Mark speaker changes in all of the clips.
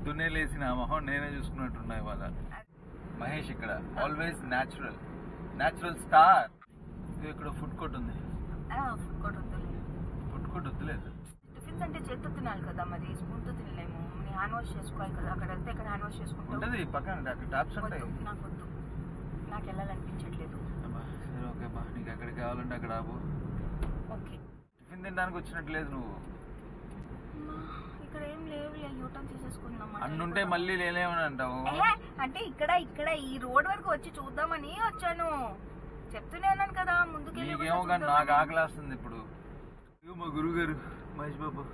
Speaker 1: పొద్దున్నే లేచిన మొహం నేనే చూసుకున్నట్టున్నా ఇవాళ. మహేష్ ఇక్కడ ఆల్వేస్ న్యాచురల్ స్టార్. ఇక్కడ ఫుడ్ కోర్ట్ ఉంది. ఫుడ్ కోర్ట్ వద్దులేదు.
Speaker 2: టిఫిన్స్ అంటే చేతితో తినాలి కదా, మరి స్పూన్తో తినలేము. హ్యాండ్ వాష్ చేసుకోవాలి కదా. అక్కడ వెళ్తే ఇక్కడ హ్యాండ్ వాష్ చేసుకుంటాం.
Speaker 1: ఉంటుంది పక్కన అక్కడ టాప్స్ ఉంటాయి.
Speaker 2: నాకు వద్దు, నాకు వెళ్ళాలనిపించట్లేదు.
Speaker 1: సరే ఓకే బా, నీకు ఎక్కడికి కావాలంటే అక్కడ ఆపు.
Speaker 2: ఓకే.
Speaker 1: టిఫిన్ తినడానికి వచ్చినట్లేదు నువ్వు.
Speaker 2: ఇక్కడ ఏం లేవు, యూటర్న్ తీసేసుకుందాం.
Speaker 1: అన్నుంటే మళ్ళీ లేలేమని అంటావు.
Speaker 2: అంటే ఇక్కడ ఈ రోడ్ వరకు వచ్చి చూద్దామని వచ్చాను. చెప్తూనే ఉన్నాను కదా ముందుకు.
Speaker 1: నీకేమో కానీ నాకు ఆకలి వస్తుంది ఇప్పుడు. మా గురువు గారు మహేష్ బాబు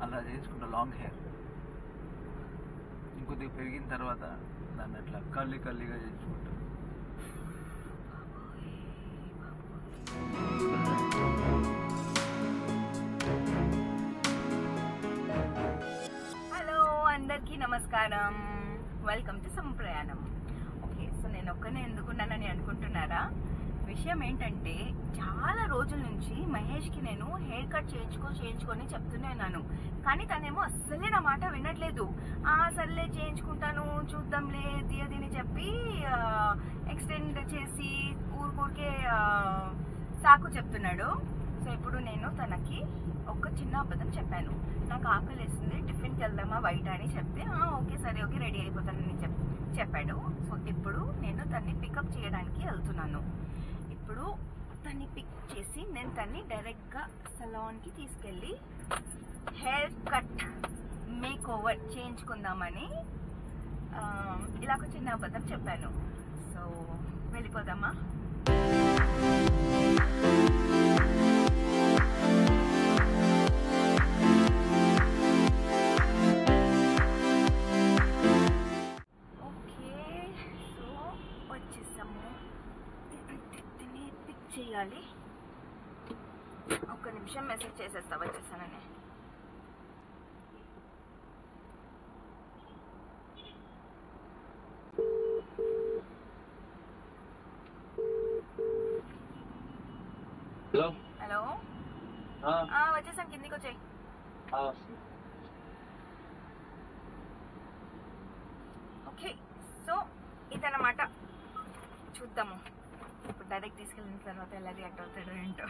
Speaker 1: అలా చేసుకుంటా లాంగ్ హెయిర్. ఇంకొద్దిగా పెరిగిన తర్వాత దాన్ని అట్లా కల్లీగా చేసుకుంటా.
Speaker 2: హలో అందరికీ నమస్కారం, వెల్కమ్ టు సంప్రయాణం. ఓకే, సో నేను ఒక్కనే ఎందుకున్నానని అనుకుంటున్నారా? విషయం ఏంటంటే చాలా రోజుల నుంచి మహేష్కి నేను హెయిర్ కట్ చేయించుకొని చెప్తూనే ఉన్నాను. కానీ తనేమో అస్సలే నా మాట వినట్లేదు. సర్లే చేయించుకుంటాను చూద్దాంలే తీయదని చెప్పి ఎక్స్టెండ్ చేసి ఊరికే సాకు చెప్తున్నాడు. సో ఇప్పుడు నేను తనకి ఒక చిన్న అబద్ధం చెప్పాను. నాకు ఆకలి వేస్తుంది, టిఫిన్కి వెళ్దామా బయట అని చెప్తే ఓకే సరే ఓకే రెడీ అయిపోతానని చెప్పాడు. సో ఇప్పుడు నేను తన్ని పికప్ చేయడానికి వెళ్తున్నాను. ఇప్పుడు తన్ని పిక్ చేసి నేను తన్ని డైరెక్ట్గా సలాన్కి తీసుకెళ్ళి హెయిర్ కట్ మేక్ ఓవర్ చేయించుకుందామని ఇలా ఒక చిన్న అబద్ధం చెప్పాను. సో వెళ్ళిపోదామా? చేయాలి. ఒక్క నిమిషం మెసేజ్ చేసేస్తా వచ్చేసానని. హలో వచ్చేసాను, కిందికి వచ్చాయి. ఓకే, సో ఇదన్నమాట. చూద్దాము ఇప్పుడు డైరెక్ట్ తీసుకెళ్ళిన తర్వాత ఎలా రియాక్ట్ అవుతాడో ఏంటో.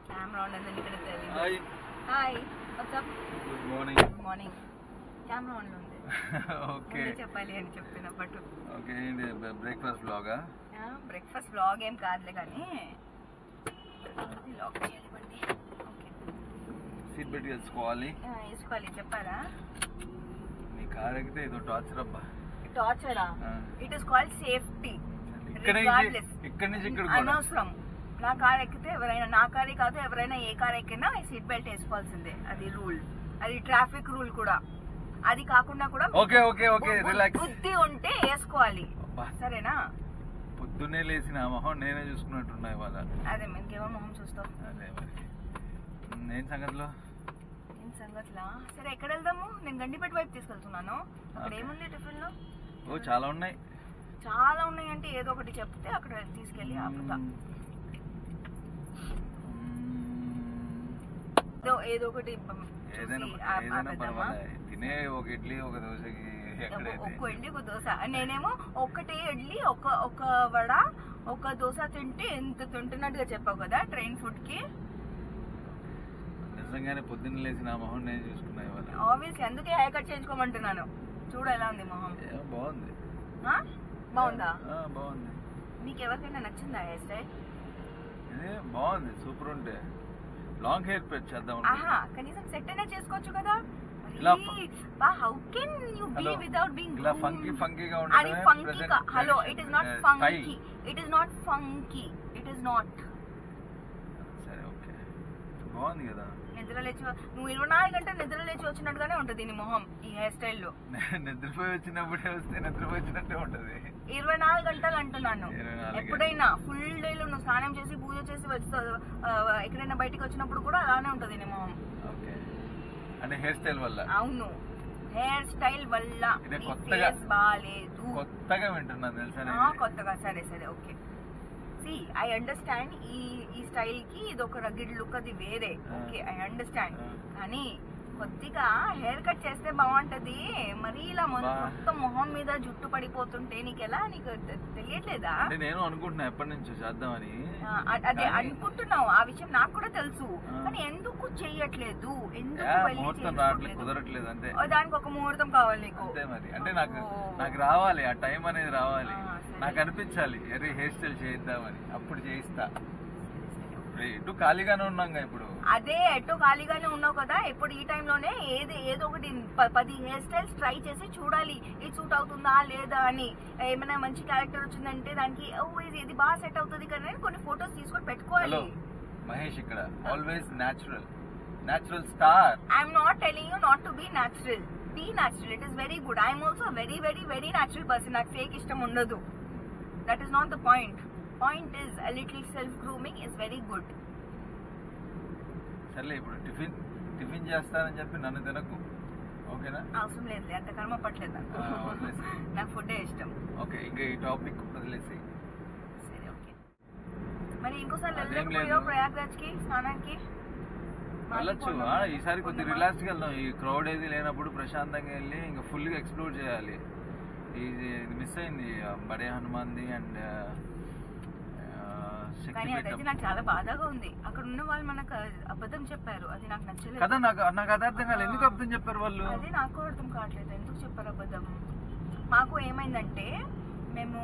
Speaker 2: కెమెరా ఆన్ ఉందని ఇక్కడ తెలియదు. Hi WhatsApp,
Speaker 1: good morning.
Speaker 2: Good morning. Camera on ఉంది. ఓకే చెప్పాలి అని చెప్తున్నప్పుడు.
Speaker 1: ఓకే, బ్రేక్ఫాస్ట్ బ్లాగా?
Speaker 2: బ్రేక్ఫాస్ట్ బ్లాగ్ ఏం కాదులే కానీ లాక్ చేయాలి బండి. ఓకే,
Speaker 1: సీట్ బెల్ట్ వేసుకోవాలి.
Speaker 2: చెప్పారా?
Speaker 1: కార్ ఎక్కితే ఇదో టార్చర్ అబ్బా.
Speaker 2: టార్చరా? It is called safety.
Speaker 1: ఇక్కడ నుంచి ఇక్కడ
Speaker 2: అనవసరం. నా కార్ ఎక్కితే ఎవరైనా, నా కారే కాదు ఎవరైనా ఏ కార్ ఎక్కినా సీట్ బెల్ట్ వేసుకోవాల్సిందే. అది రూల్, అది ట్రాఫిక్ రూల్ కూడా. అది కాకుండా కూడా బుద్ధి ఉంటే వేసుకోవాలి, సరేనా?
Speaker 1: పొద్దున్నే లేచిన మొహం నేనే చూసుకున్నట్టున్నా ఇవాళ.
Speaker 2: అదే ఇంకేమో మొహం చూస్తావు.
Speaker 1: అదే నేను సంగతిలో
Speaker 2: సంగతిలా. సరే ఎక్కడ వెళ్దాము? నేను గండిపేట వైపు తీసుకెళ్తున్నాను. అక్కడ ఏముంది టిఫిన్ లో?
Speaker 1: చాలా ఉన్నాయి.
Speaker 2: చాలా ఉన్నాయి అంటే ఏదో ఒకటి చెప్తే అక్కడ తీసుకెళ్ళి ఆపుతా. ఏదో ఒకటి
Speaker 1: తినే, ఒక ఇడ్లీ ఒక దోశకి.
Speaker 2: ఒక్క ఇడ్లీ ఒక దోశ. నేనేమో ఒకటే ఇడ్లీ ఒక వడ ఒక దోశ తింటే ఎంత తింటున్నట్టుగా చెప్పావు కదా ట్రైన్ ఫుడ్ కి.
Speaker 1: నిజంగానే పొద్దున్న లేచి నా మొహం నేను చూసుకున్నా ఇవాళ.
Speaker 2: ఆబ్వియస్లీ అందుకే హెయిర్ కట్ చేయించుకోమంటున్నాను. చూడు ఎలా ఉంది మొహం.
Speaker 1: బాగుంది.
Speaker 2: బాగుందా?
Speaker 1: బాగుంది.
Speaker 2: మీకు ఎవరికైనా నచ్చిందా హెయిర్ స్టైల్?
Speaker 1: బాగుంది, సూపర్. ఉంటే లాంగ్ హెయిర్ చేద్దాం.
Speaker 2: కనీసం సెట్ అయినా చేసుకోవచ్చు కదా. How can you be without being
Speaker 1: ఇలా ఫంకీగా
Speaker 2: అది funky. Hello, it is not funky. It is not funky. It is not.
Speaker 1: సరే ఓకే, బాగుంది కదా.
Speaker 2: నిద్ర లేచి నువ్వు 24 గంటలు నిద్ర లేచి వచ్చినట్టుగానే ఉంటది నీ మొహం ఈ హెయిర్ స్టైల్ లో.
Speaker 1: నిద్రపోయి వచ్చినప్పుడే వస్తే నిద్రపోయి వచ్చినట్టే ఉంటది.
Speaker 2: 24 గంటలు అంటున్నాను. ఎప్పుడైనా ఫుల్ డే లో నువ్వు స్నానం చేసి పూజ చేసి ఎక్కడైనా బయటకు వచ్చినప్పుడు కూడా అలానే ఉంటది నీ మొహం.
Speaker 1: అంటే హెయిర్ స్టైల్ వల్ల?
Speaker 2: అవును, హెయిర్ స్టైల్ వల్ల.
Speaker 1: కొత్తగా వింటున్నాను తెలుసా?
Speaker 2: కొత్తగా. సరే ఓకే. సి ఐ అండర్స్టాండ్ ఈ స్టైల్ కి ఇది ఒక రగిడ్ లుక్, అది వేరే. Okay, I understand. కానీ కొద్దిగా హెయిర్ కట్ చేస్తే బాగుంటది. మరి ఇలా మొత్తం మొహం మీద జుట్టు పడిపోతుంటే నీకు ఎలా, నీకు తెలియట్లేదా?
Speaker 1: నేను అనుకుంటున్నా ఎప్పటి నుంచో చేద్దామని.
Speaker 2: అదే అనుకుంటున్నావు, ఆ విషయం నాకు కూడా తెలుసు. కానీ ఎందుకు చెయ్యట్లేదు? ఎందుకు
Speaker 1: కుదరట్లేదు? అంటే
Speaker 2: దానికి ఒక ముహూర్తం కావాలి నీకు.
Speaker 1: అంతే మరి. అంటే నాకు రావాలి, ఆ టైం అనేది రావాలి. నాకు అనిపించాలి అరే హెయిర్ స్టైల్ చేయిద్దామని, అప్పుడు చేయిస్తా. ఎటు ఖాళీగానే ఉన్నాం ఇప్పుడు.
Speaker 2: అదే ఎటు ఖాళీగానే ఉన్నావు కదా, ఇప్పుడు ఈ టైంలోనే ఏదో ఒకటి 10 హెయిర్ స్టైల్స్ ట్రై చేసి చూడాలి ఇది సూట్ అవుతుందా లేదా అని. ఏమైనా మంచి క్యారెక్టర్ వచ్చిందంటే దానికి ఇది బాగా సెట్ అవుతుంది కానీ కొన్ని ఫొటోస్ తీసుకొని పెట్టుకోవాలి.
Speaker 1: మహేష్ ఇక్కడ always natural star.
Speaker 2: I'm not telling you not to be natural. Be natural, it is very good. I'm also very very very natural person. నాకు ఫేక్ ఇష్టం ఉండదు. That is not the point. Point is a little self grooming is very good.
Speaker 1: సర్లే, ఇప్పుడు tiffin చేస్తానని చెప్పి నన్ను తినకు, ఓకేనా?
Speaker 2: అవసరం లేదు, అంత కర్మ పట్టలేదు నాకు ఫుడ్ ఇష్టం.
Speaker 1: ఓకే, ఇంకా ఈ టాపిక్ వదిలేసి.
Speaker 2: సరే, ఓకే. మరి ఇంకోసారి వెళ్ళకపోయావు ప్రయాగ్రాజ్ కి స్నానానికి?
Speaker 1: వెళ్ళొచ్చు. ఈసారి కొద్దిగా రిలాక్స్ గా వెళ్దాం. ఈ క్రౌడ్ ఏది లేనప్పుడు ప్రశాంతంగా వెళ్ళి ఇంకా ఫుల్ గా ఎక్స్ప్లోర్ చేయాలి. ఇది మిస్ అయింది బడే హనుమాన్ది అండ్
Speaker 2: కానీ అదైతే నాకు చాలా బాధగా ఉంది. అక్కడ ఉన్న వాళ్ళు మనకు అబద్ధం చెప్పారు, అది నాకు నచ్చలేదు
Speaker 1: కదా. నాకు అది అర్థం కాలేదు, ఎందుకు అబద్ధం చెప్పారు వాళ్ళు?
Speaker 2: అది నాకు అర్థం కావట్లేదు, ఎందుకు చెప్పారు అబద్ధం. మాకు ఏమైందంటే మేము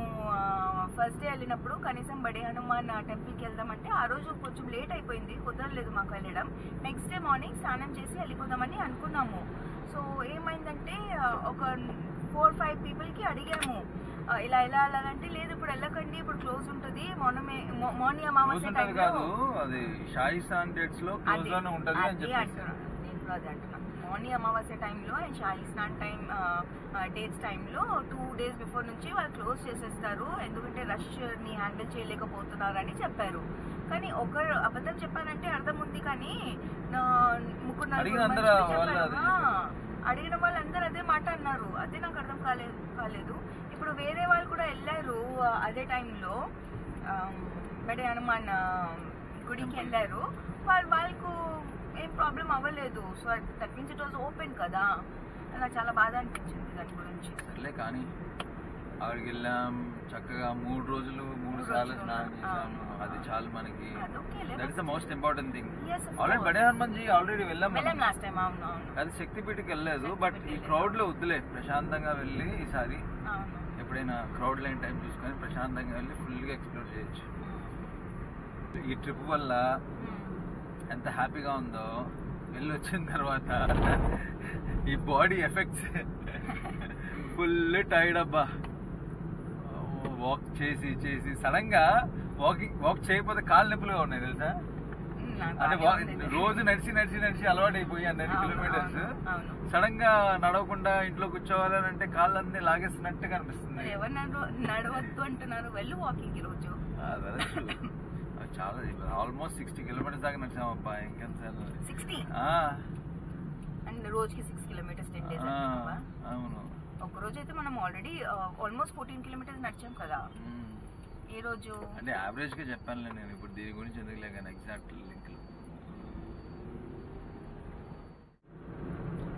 Speaker 2: ఫస్ట్ డే వెళ్ళినప్పుడు కనీసం బడే హనుమాన్ టెంపుల్కి వెళ్దామంటే ఆ రోజు కొంచెం లేట్ అయిపోయింది, కుదరలేదు మాకు వెళ్ళడం. నెక్స్ట్ డే మార్నింగ్ స్నానం చేసి వెళ్ళిపోదామని అనుకున్నాము. సో ఏమైందంటే ఒక 4-5 పీపుల్కి అడిగాము ఇలా వెళ్ళాలంటే, లేదు ఇప్పుడు వెళ్ళకండి, ఇప్పుడు క్లోజ్ ఉంటుంది, మార్నింగ్ అమావాస్య
Speaker 1: కాదు, అది షాయిస్నాన్ డేట్స్ లో క్లోజ్ లోనే ఉంటది అని చెప్పేసి
Speaker 2: నేను కూడా అదే అంటున్నా. మార్నింగ్ అమావాస్య టైంలో అండ్ షాయిస్నాన్ టైం డేట్స్ టైంలో 2 days బిఫోర్ నుంచి వాళ్ళు క్లోజ్ చేసేస్తారు, ఎందుకంటే రష్ ని హ్యాండిల్ చేయలేకపోతున్నారు అని చెప్పారు. కానీ ఒకరు అబద్ధం చెప్పారంటే అర్థం ఉంది, కానీ అడిగిన వాళ్ళందరూ అదే మాట అన్నారు. అదే నాకు అర్థం కాలేదు. ఇప్పుడు వేరే వాళ్ళు కూడా వెళ్ళారు అదే టైంలో, బడే హనుమాన్ గుడికి వెళ్ళారు. వాళ్ళకు ఏం ప్రాబ్లం అవ్వలేదు. So that means it was open కదా. నాకు చాలా బాధ అనిపించింది దాని గురించి.
Speaker 1: సర్లే, కానీ అక్కడికి వెళ్ళాం చక్కగా 3 రోజులు 3 సార్లు స్నానం చేసాము, అది చాలు మనకి. That is the most important thing. Already బడే హనుమాన్ జీ ఆల్రెడీ వెళ్ళాం
Speaker 2: లాస్ట్ టైం. అవును,
Speaker 1: అది శక్తిపీఠకి వెళ్ళలేదు. బట్ ఈ క్రౌడ్ లో వద్దులే, ప్రశాంతంగా వెళ్ళి ఈసారి ఎప్పుడైనా క్రౌడ్ లేని టైం చూసుకొని ప్రశాంతంగా వెళ్ళి ఫుల్ గా ఎక్స్ప్లోర్ చేయొచ్చు. ఈ ట్రిప్ వల్ల ఎంత హ్యాపీగా ఉందో వెళ్ళి వచ్చిన తర్వాత ఈ బాడీ ఎఫెక్ట్స్ ఫుల్ టైర్డ్ అబ్బా. వాక్ చేసి సడన్ గా వాక్ చేయకపోతే కాళ్ళు నొప్పులుగా ఉన్నాయి తెలుసా. అంటే రోజు నడిచి అలవాటు అయిపోయి 100 కిలోమీటర్స్ సడన్ గా నడవకుండా ఇంట్లో కూర్చోవాలని అంటే కాళ్ళన్నీ లాగేస్తున్నట్టుగా అనిపిస్తుంది.
Speaker 2: ఎవరు నడవద్దు అంటున్నారు? వెళ్ళు వాకింగ్ రోజు.
Speaker 1: చాలా ఆల్మోస్ట్ 60 కిలోమీటర్స్ దాకా నడిచాం అబ్బా. ఇంకెంత
Speaker 2: 60 అండ్ రోజుకి 6 కిలోమీటర్స్ 10 days.
Speaker 1: అవును,
Speaker 2: ఒక రోజు అయితే మనం ఆల్రెడీ ఆల్మోస్ట్ 14 కిలోమీటర్స్ నడిచాం కదా ఈ రోజు.
Speaker 1: అంటే యావరేజ్ గా చెప్పానులే నేను, ఇప్పుడు దీని గురించి ఎందుకులే కానీ ఎగ్జాక్ట్ లింక్.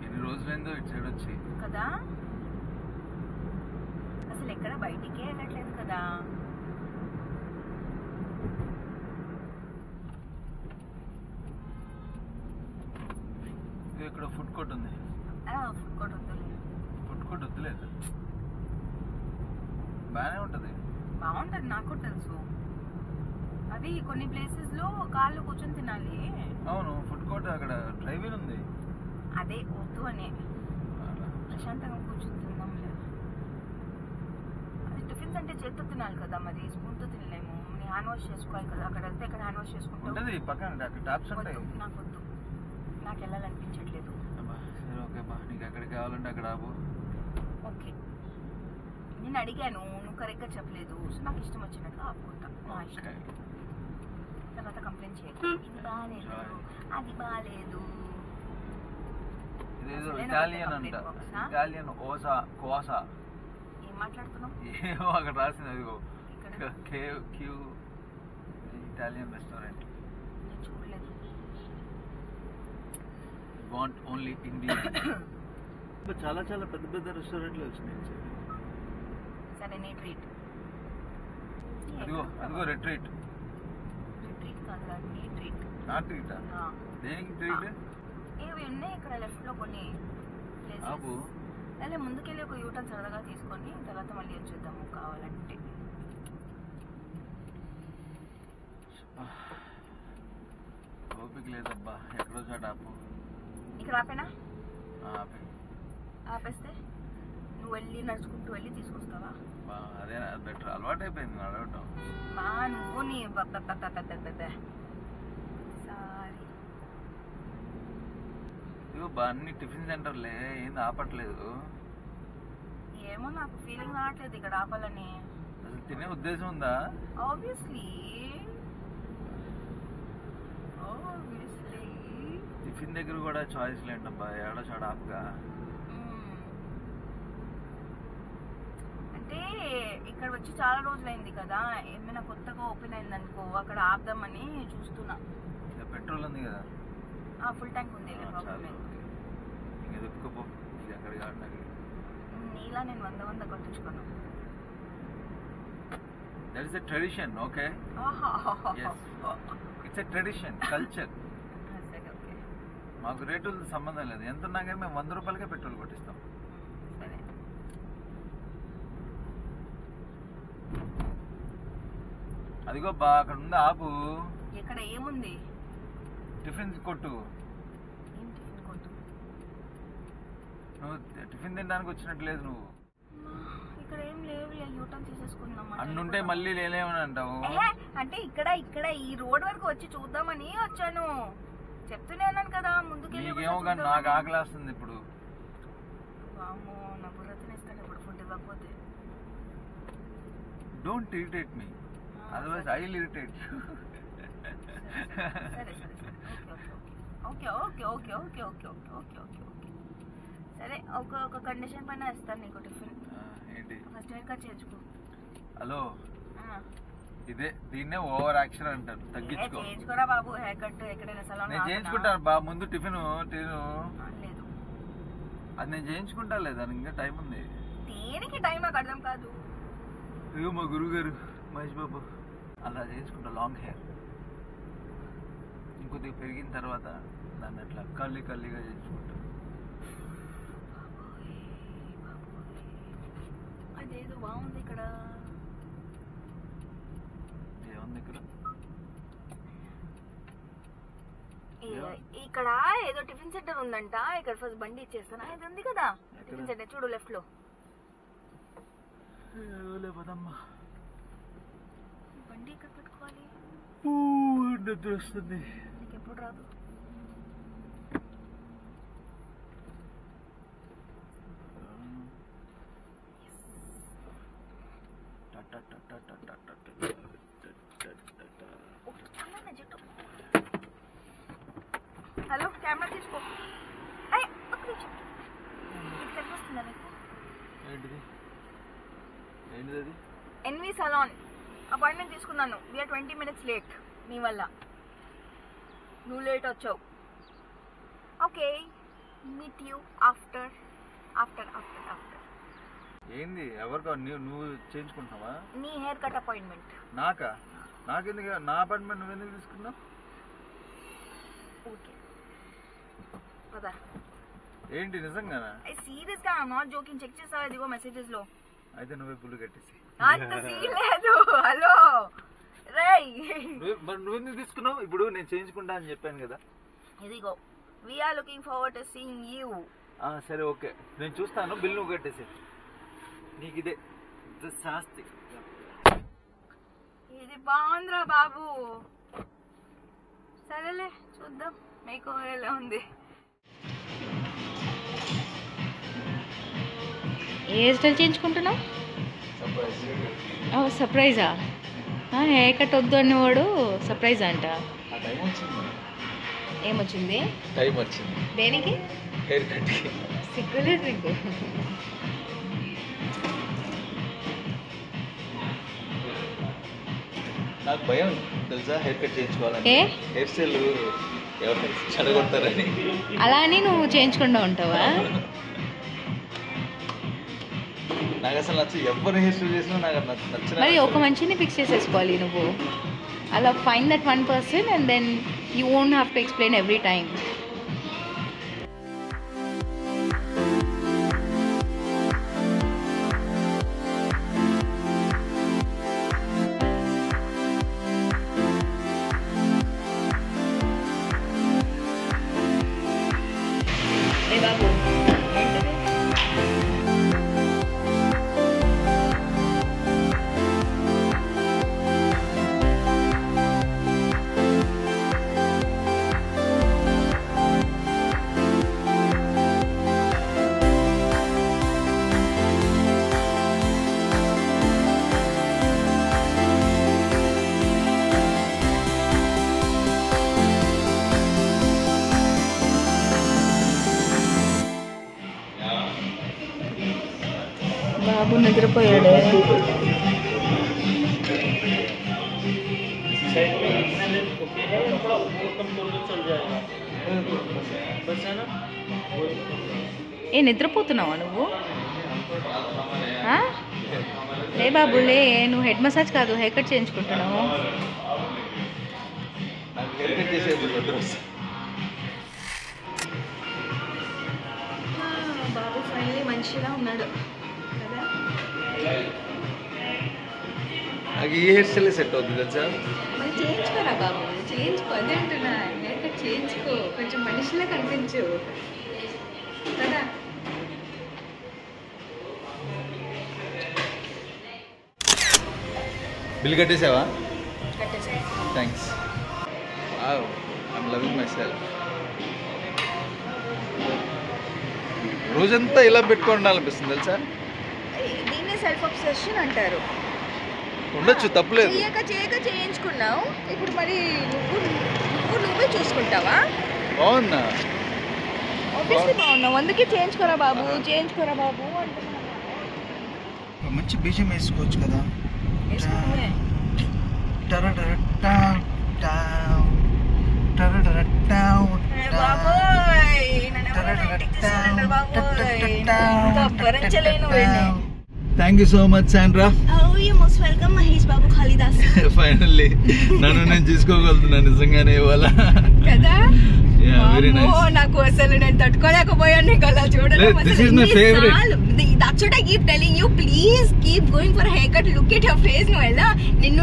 Speaker 1: ఎన్ని రోజులైందో ఇటు సైడ్ వచ్చి
Speaker 2: కదా, అసలు ఎక్కడ బయటికే వెళ్ళట్లేదు కదా.
Speaker 1: ఇక్కడ ఫుడ్ కోర్ట్ ఉంది. ఫుడ్ కోర్ట్ వద్దులేదు, బాగానే ఉంటది.
Speaker 2: బాగుంటది, నాకు తెలుసు. అది కొన్ని ప్లేసెస్ లో కాళ్ళు కూర్చొని తినాలి.
Speaker 1: అవును, ఫుడ్ కోర్ట్ అక్కడ డ్రైవర్ ఉంది.
Speaker 2: అదే వద్దు అని ప్రశాంతంగా కూర్చొని తిన్నాం లేదు. అది టిఫిన్స్ అంటే చేత్తో తినాలి కదా, మరి స్పూన్ తో తినలేము. హ్యాండ్ వాష్ చేసుకోవాలి కదా. అక్కడ వెళ్తే ఎక్కడ హ్యాండ్ వాష్ చేసుకుంటాం
Speaker 1: పక్కన టాప్స్ ఉంటాయి.
Speaker 2: నాకు వద్దు, నాకు వెళ్ళాలనిపించట్లేదు.
Speaker 1: సరే ఓకే బా, నీకు ఎక్కడికి కావాలంటే అక్కడ ఆపు.
Speaker 2: ఓకే, నేను అడిగాను, నువ్వు కరెక్ట్గా చెప్పలేదు. సో నాకు ఇష్టం వచ్చినట్లు ఆపుకుంటా. తర్వాత కంప్లైంట్ చేయకు, ఇది బాగాలేదు, అది బాగాలేదు.
Speaker 1: ఇదేదో ఇటాలియన్ అంట, ఇటాలియన్ కోసా.
Speaker 2: ఏం మాట్లాడుతున్నావు?
Speaker 1: ఏమో అక్కడ రాసింది, అదిగో ఇటాలియన్ రెస్టారెంట్.
Speaker 2: నేను చూడలేదు.
Speaker 1: Want only Indian. చాలా చాలా పెద్ద పెద్ద రెస్టారెంట్లు వచ్చినాయి.
Speaker 2: సరే నీ ట్రీట్.
Speaker 1: అదిగో అదిగో రిట్రీట్.
Speaker 2: రిట్రీట్ కాదురా, నీ ట్రీట్.
Speaker 1: నా ట్రీటా? దేనికి ట్రీట్?
Speaker 2: ఇవి ఉన్నాయి ఇక్కడ లెఫ్ట్ లో కొన్ని
Speaker 1: ఆపు.
Speaker 2: అలా ముందుకెళ్ళి ఒక యూటర్న్ సరదాగా తీసుకొని తర్వాత మళ్ళీ వచ్చేద్దాము కావాలంటే.
Speaker 1: ఓపిక లేదబ్బా, ఎక్కడో చోట ఆపు.
Speaker 2: ఇక్కడ ఆపేనా?
Speaker 1: ఆపే.
Speaker 2: ఆపేస్తే నువ్వు వెళ్ళి నడుచుకుంటూ వెళ్ళి తీసుకొస్తావా?
Speaker 1: అదే బెటర్, అలవాటు అయిపోయింది నడవటం.
Speaker 2: మా నువ్వు నీ సారీ.
Speaker 1: ఇగో బా అన్ని టిఫిన్ సెంటర్లే, ఏంది ఆపట్లేదు?
Speaker 2: ఏమో నాకు ఫీలింగ్ రావట్లేదు ఇక్కడ ఆపాలని.
Speaker 1: అసలు తినే ఉద్దేశం ఉందా?
Speaker 2: ఆబ్వియస్లీ
Speaker 1: టిఫిన్ దగ్గర కూడా చాయిస్ లేంటబ్బా, ఏడో చోట ఆపుగా.
Speaker 2: అంటే ఇక్కడ వచ్చి చాలా రోజులైంది కదా, ఏమైనా కొత్తగా ఓపెన్ అయింది అనుకో అక్కడ ఆపుదామని చూస్తున్నా.
Speaker 1: పెట్రోల్ ఉంది కదా,
Speaker 2: ఫుల్ ట్యాంక్ ఉంది.
Speaker 1: ఇంకా చెప్పుకోపో, ఇది అక్కడికి ఆడినాక.
Speaker 2: నీలా నేను 100 కొట్టించుకోను.
Speaker 1: That is a tradition. Okay, it's a tradition, culture. మాకు రేటులతో సంబంధం లేదు, ఎంత ఉన్నా కానీ మేము 100 రూపాయలకే పెట్రోల్ కొట్టిస్తాం.
Speaker 2: సరే
Speaker 1: అదిగో బా అక్కడ ఉంది, ఆపు.
Speaker 2: ఇక్కడ ఏముంది?
Speaker 1: టిఫిన్ కొట్టు.
Speaker 2: ఏం టిఫిన్ కొట్టు?
Speaker 1: నువ్వు టిఫిన్ తినడానికి వచ్చినట్టు లేదు నువ్వు.
Speaker 2: ఇక్కడ ఏం లేవు, యూటర్న్ తీసేసుకుందాం.
Speaker 1: అన్నుంటే మళ్ళీ లేలేమని అంటావు.
Speaker 2: అంటే ఇక్కడ ఈ రోడ్ వరకు వచ్చి చూద్దామని వచ్చాను. చెప్తూనే ఉన్నాను కదా ముందుకెళ్ళి.
Speaker 1: నీకేమో కానీ నాకు ఆకలి వస్తుంది ఇప్పుడు.
Speaker 2: వామ్మో, నా బుర్ర తినేస్తాను ఇప్పుడు ఫుడ్ ఇవ్వకపోతే.
Speaker 1: Don't irritate me, otherwise I will irritate you.
Speaker 2: సరే సరే సరే, okay okay okay okay okay okay okay okay okay సరే. ఒక కండిషన్ పైన ఇస్తాను నీకు టిఫిన్.
Speaker 1: ఏంటి?
Speaker 2: ఫస్ట్ హెయిర్ కట్ చేయించుకో.
Speaker 1: హలో, ఇదే దీన్నే ఓవర్ యాక్షన్ అంటారు, తగ్గించుకో.
Speaker 2: చేయించుకోరా బాబు హెయిర్ కట్ ఎక్కడైనా సలూన్.
Speaker 1: నేను చేయించుకుంటాను బా, ముందు టిఫిన్
Speaker 2: లేదు.
Speaker 1: అది నేను చేయించుకుంటా లేదా, ఇంకా టైం ఉంది.
Speaker 2: దేనికి టైం నాకు అర్థం కాదు.
Speaker 1: అయ్యో మా గురువు గారు మహేష్ బాబు అలా చేయించుకుంటా, లాంగ్ హెయిర్. ఇంకొద్దిగా పెరిగిన తర్వాత దాన్ని అట్లా కల్లీగా చేయించుకుంటా.
Speaker 2: అదేదో బాగుంది ఇక్కడ.
Speaker 1: ఏముంది ఇక్కడ?
Speaker 2: ఇక్కడ ఏదో టిఫిన్ సెంటర్ ఉందంట. ఇక్కడ ఫస్ట్ బండి ఇచ్చేస్తాను. ఇది ఉంది కదా టిఫిన్ సెంటర్, చూడు లెఫ్ట్ లో.
Speaker 1: లేదమ్మా,
Speaker 2: బండి ఇక్కడ పెట్టుకోవాలి.
Speaker 1: నిద్ర వస్తుంది.
Speaker 2: నీకు ఎప్పుడు రాదు? హలో, కెమెరా తీసుకో.
Speaker 1: ఏంటిది?
Speaker 2: ఎన్వి సలాన్ అపాయింట్మెంట్ తీసుకున్నాను. వీఆర్ 20 minutes లేట్ నీ వల్ల. నువ్వు లేట్ వచ్చావు. Okay, meet you after.
Speaker 1: ఏంది? ఎవరికో నువ్వు చేయించుకుంటున్నావా?
Speaker 2: నీ హెయిర్ కట్ అపాయింట్మెంట్.
Speaker 1: నాకెందుకు? నా అపాయింట్మెంట్ నువ్వు ఎందుకు తీసుకున్నావు?
Speaker 2: ఓకే పదా.
Speaker 1: ఏంటి నిజంగానా?
Speaker 2: సీరియస్ గా నాట్ జోకింగ్. చెక్ చేస్తావా ఇదిగో మెసేజెస్ లో?
Speaker 1: అయితే నువ్వే పుల్లు కట్టేసి.
Speaker 2: అంత సీన్ లేదు. హలో రై,
Speaker 1: నువ్వెందుకు తీసుకున్నావు? ఇప్పుడు నేను చేయించుకుంటా అని చెప్పాను కదా.
Speaker 2: ఇదిగో, we are looking forward to seeing you.
Speaker 1: సరే ఓకే, నేను చూస్తాను. బిల్ నువ్వు కట్టేసి. నీకు ఇదే శాస్తి.
Speaker 2: ఇది బాగుందిరా బాబు. సరేలే చూద్దాం మేక్ ఓవర్ ఎలా ఉంది. ఏ హెయిర్ స్టైల్ చేయించుకుంటున్నావు? సర్ప్రైజా? హెయిర్ కట్ వద్దు అనేవాడు సర్ప్రైజ్ అంట. ఏమొచ్చింది?
Speaker 1: టైం వచ్చింది.
Speaker 2: దేనికి?
Speaker 1: Hair cut.
Speaker 2: సిగ్గులేదు నీకు?
Speaker 1: నాకు భయం తెలుసా హెయిర్ కట్ చేయించుకోవాలని.
Speaker 2: ఏ?
Speaker 1: హెయిర్ స్టైల్ ఎవరు చెడగొడతారని.
Speaker 2: అలా అని నువ్వు చేయించకుండా ఉంటావా?
Speaker 1: నాకు అసలు ఎవరు హెయిర్ స్టైల్ చేసినా నాకు నచ్చిన.
Speaker 2: మరి ఒక మనిషిని ఫిక్స్ చేసేసుకోవాలి నువ్వు. అలా find that one person and then you won't have to explain every time. బాబు బాబు నిద్రపోయాడే. ఏ నిద్రపోతున్నావా నువ్వు? లే బాబు లే, నువ్వు హెడ్ మసాజ్ కాదు హెయిర్ కట్ చేయించుకుంటున్నావు. బాబు ఫైనలీ మంచిగా ఉన్నాడు కదా.
Speaker 1: నాకు ఈ హెయిర్ స్టైల్ సెట్ అవుతుంది తెలుసా.
Speaker 2: మరి చేయించుకోరా బాబు, చేయించుకో. అదే అంటున్నా, హెయిర్ కట్ చేయించుకో, కొంచెం మనిషిలా కనిపించు కదా.
Speaker 1: బిల్ కట్టేసావా?
Speaker 2: కట్టేసా.
Speaker 1: Thanks. Wow, I'm loving myself. రోజంతా ఇలా పెట్టుకోవాలనిపిస్తుంది తెలుసా.
Speaker 2: దీన్నే సెల్ఫ్ అబ్సెషన్ అంటారు.
Speaker 1: ఉండొచ్చు, తప్పులేదు.
Speaker 2: చేయక చేయించుకున్నావు, ఇప్పుడు మరి నువ్వే చూసుకుంటావా?
Speaker 1: బాగున్నా,
Speaker 2: ఆబ్వియస్లీ బాగున్నావు, అందుకే చేయించుకోరా బాబు అంటున్నా.
Speaker 1: మంచి బీజం వేసుకోవచ్చు కదా. Thank you so much Sandra.
Speaker 2: Welcome Mahesh Babu Kalidas.
Speaker 1: Finally నన్ను నేను చూసుకోగలుగుతున్నాను నిజంగానే ఇవాళ
Speaker 2: కదా.
Speaker 1: Very nice.
Speaker 2: నాకు అసలు నేను తట్టుకోలేకపోయాను నీకు అలా చూడడం.
Speaker 1: This is my favorite.
Speaker 2: That's what I keep telling you. Please keep going for a haircut. Look at your face.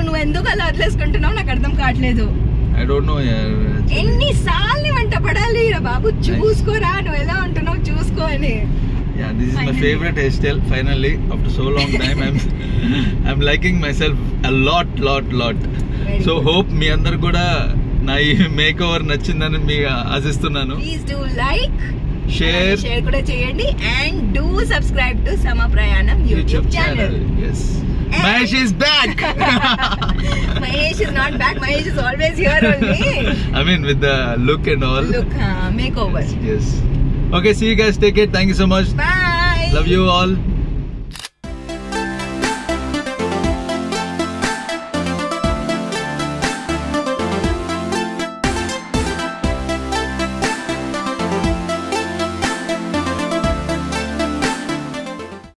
Speaker 2: నువ్వు ఎందుకు అలా వదిలేసుకుంటున్నావు నాకు అర్థం కావట్లేదు.
Speaker 1: I don't know.
Speaker 2: ఎన్నిసార్లు వంట పడాలి బాబు, చూసుకోరా నువ్వు ఎలా ఉంటున్నావు చూసుకో అని.
Speaker 1: Yeah, this is my favorite hairstyle. Finally, after so long time, I'm liking myself a lot. So hope మీ అందరు కూడా నా ఈ మేక్ ఓవర్ నచ్చిందని మీకు ఆశిస్తున్నాను.
Speaker 2: Please do like,
Speaker 1: share
Speaker 2: కూడా చేయండి and do subscribe to Sama Prayanam YouTube channel.
Speaker 1: Yes. Mahesh is back.
Speaker 2: Mahesh is not back. Mahesh is always here only.
Speaker 1: I mean with the look and all.
Speaker 2: Look, makeover.
Speaker 1: Yes. Okay, see you guys. Take care. Thank you so much.
Speaker 2: Bye.
Speaker 1: Love you all.